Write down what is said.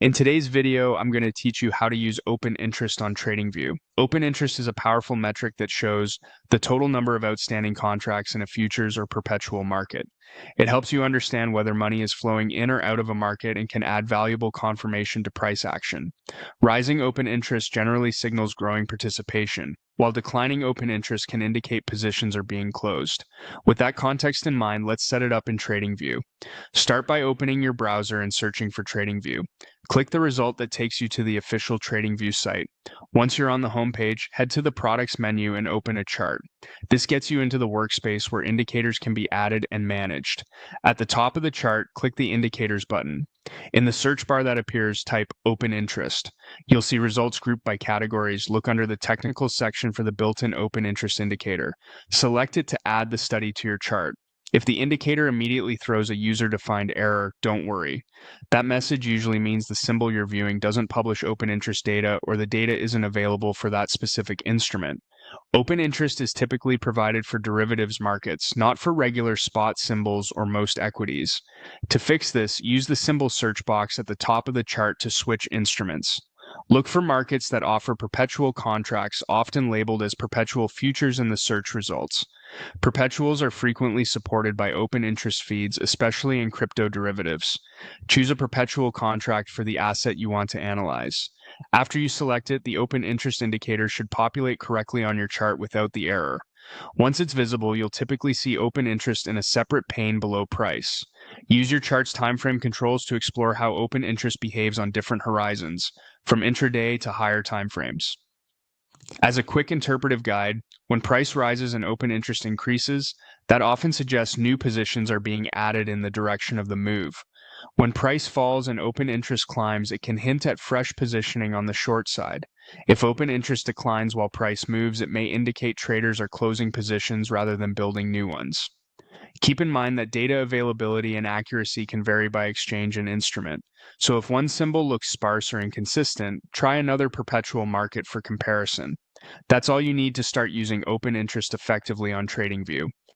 In today's video, I'm going to teach you how to use open interest on TradingView. Open interest is a powerful metric that shows the total number of outstanding contracts in a futures or perpetual market. It helps you understand whether money is flowing in or out of a market and can add valuable confirmation to price action. Rising open interest generally signals growing participation, while declining open interest can indicate positions are being closed. With that context in mind, let's set it up in TradingView. Start by opening your browser and searching for TradingView. Click the result that takes you to the official TradingView site. Once you're on the home page, head to the Products menu and open a chart. This gets you into the workspace where indicators can be added and managed. At the top of the chart, click the Indicators button. In the search bar that appears, type Open Interest. You'll see results grouped by categories. Look under the Technical section for the built-in Open Interest indicator. Select it to add the study to your chart. If the indicator immediately throws a user-defined error, don't worry. That message usually means the symbol you're viewing doesn't publish open interest data or the data isn't available for that specific instrument. Open interest is typically provided for derivatives markets, not for regular spot symbols or most equities. To fix this, use the symbol search box at the top of the chart to switch instruments. Look for markets that offer perpetual contracts, often labeled as perpetual futures in the search results. Perpetuals are frequently supported by open interest feeds, especially in crypto derivatives. Choose a perpetual contract for the asset you want to analyze. After you select it, the open interest indicator should populate correctly on your chart without the error. Once it's visible, you'll typically see open interest in a separate pane below price. Use your chart's timeframe controls to explore how open interest behaves on different horizons, from intraday to higher timeframes. As a quick interpretive guide, when price rises and open interest increases, that often suggests new positions are being added in the direction of the move. When price falls and open interest climbs, it can hint at fresh positioning on the short side. If open interest declines while price moves, it may indicate traders are closing positions rather than building new ones. Keep in mind that data availability and accuracy can vary by exchange and instrument. So if one symbol looks sparse or inconsistent, try another perpetual market for comparison. That's all you need to start using open interest effectively on TradingView.